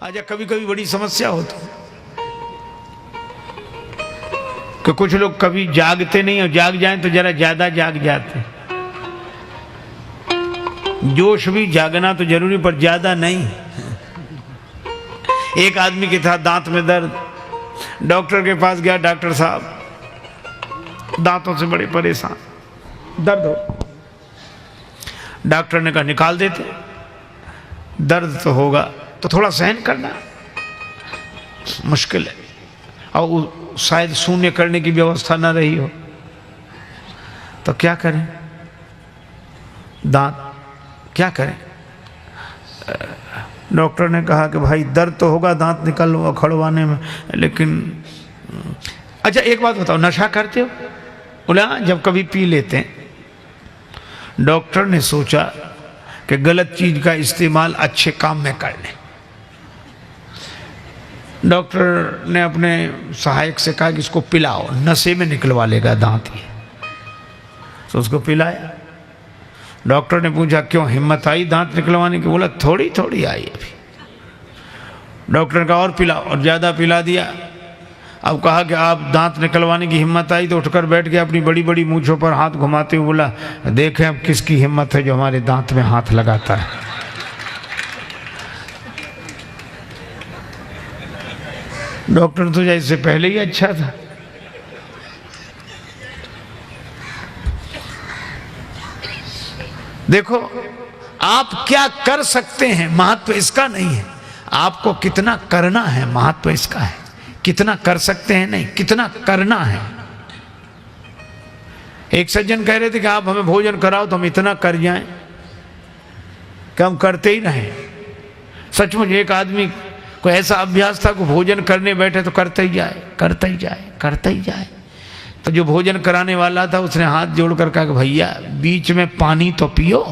अच्छा कभी कभी बड़ी समस्या होती कि कुछ लोग कभी जागते नहीं और जाग जाएं तो जरा ज्यादा जाग जाते। जोश भी जागना तो जरूरी पर ज्यादा नहीं। एक आदमी के था दांत में दर्द, डॉक्टर के पास गया। डॉक्टर साहब दांतों से बड़े परेशान, दर्द हो। डॉक्टर ने कहा निकाल देते, दर्द तो होगा तो थोड़ा सहन करना मुश्किल है और शायद शून्य करने की व्यवस्था ना रही हो तो क्या करें, दांत क्या करें। डॉक्टर ने कहा कि भाई दर्द तो होगा दांत निकल खड़वाने में, लेकिन अच्छा एक बात बताओ, नशा करते हो? बोला जब कभी पी लेते हैं। डॉक्टर ने सोचा कि गलत चीज का इस्तेमाल अच्छे काम में कर लें। डॉक्टर ने अपने सहायक से कहा कि इसको पिलाओ, नशे में निकलवा लेगा दांत ये। तो उसको पिलाया। डॉक्टर ने पूछा क्यों, हिम्मत आई दांत निकलवाने की? बोला थोड़ी थोड़ी आई अभी। डॉक्टर का और पिलाओ, और ज़्यादा पिला दिया। अब कहा कि आप दांत निकलवाने की हिम्मत आई तो उठकर बैठ गया, अपनी बड़ी बड़ी मूंछों पर हाथ घुमाते हुए बोला देखें अब किसकी हिम्मत है जो हमारे दांत में हाथ लगाता है। डॉक्टर तो जैसे पहले ही अच्छा था। देखो आप क्या कर सकते हैं महत्व इसका नहीं है, आपको कितना करना है महत्व इसका है। कितना कर सकते हैं नहीं, कितना करना है। एक सज्जन कह रहे थे कि आप हमें भोजन कराओ तो हम इतना कर जाएं कि हम करते ही रहें। सचमुच एक आदमी को ऐसा अभ्यास था कि भोजन करने बैठे तो करते ही जाए, करते ही जाए, करते ही जाए। तो जो भोजन कराने वाला था उसने हाथ जोड़कर कहा कि भैया बीच में पानी तो पियो,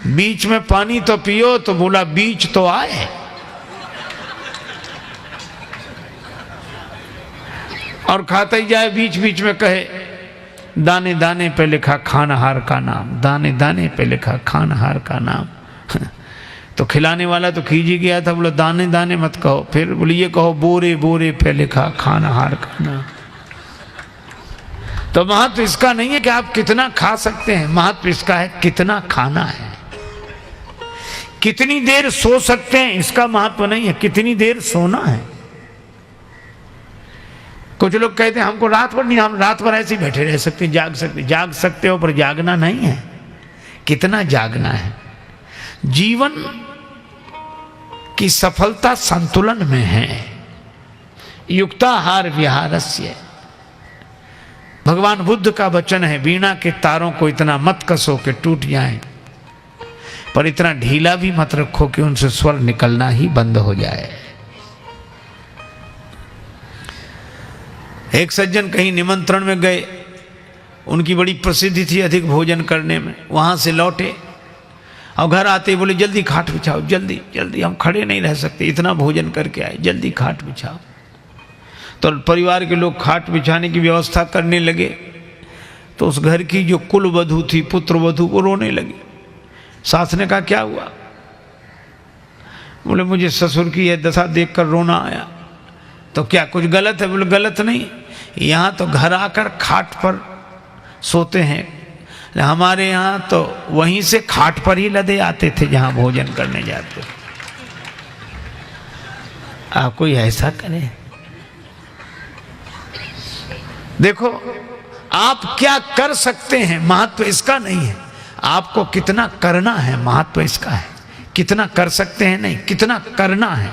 बीच में पानी तो पियो। तो बोला बीच तो आए। और खाता ही जाए, बीच बीच में कहे दाने दाने पे लिखा खानहार का नाम, दाने दाने पे लिखा खानहार का नाम। तो खिलाने वाला तो खींच ही गया था, बोला दाने दाने मत कहो, फिर बोले ये कहो बोरे बोरे पे लिखा खानहार का नाम। तो महत्व इसका नहीं है कि आप कितना खा सकते हैं, महत्व इसका है कितना खाना है। कितनी देर सो सकते हैं इसका महत्व नहीं है, कितनी देर सोना है। कुछ लोग कहते हैं हमको रात भर नहीं, हम रात भर ऐसे ही बैठे रह सकते हैं, जाग सकते हो, पर जागना नहीं है, कितना जागना है। जीवन की सफलता संतुलन में है। युक्ताहार विहारस्य, भगवान बुद्ध का वचन है, वीणा के तारों को इतना मत कसो कि टूट जाएं, पर इतना ढीला भी मत रखो कि उनसे स्वर निकलना ही बंद हो जाए। एक सज्जन कहीं निमंत्रण में गए, उनकी बड़ी प्रसिद्धि थी अधिक भोजन करने में। वहां से लौटे और घर आते बोले जल्दी खाट बिछाओ, जल्दी जल्दी, हम खड़े नहीं रह सकते, इतना भोजन करके आए, जल्दी खाट बिछाओ। तो परिवार के लोग खाट बिछाने की व्यवस्था करने लगे। तो उस घर की जो कुल वधू थी, पुत्र वधू, वो रोने लगी। सास ने कहा क्या हुआ? बोले मुझे ससुर की यह दशा देखकर रोना आया। तो क्या कुछ गलत है? बोले गलत नहीं, यहाँ तो घर आकर खाट पर सोते हैं, हमारे यहाँ तो वहीं से खाट पर ही लदे आते थे जहाँ भोजन करने जाते। आप कोई ऐसा करें? देखो आप क्या कर सकते हैं महत्व इसका नहीं है, आपको कितना करना है महत्व इसका है। कितना कर सकते हैं नहीं, कितना करना है।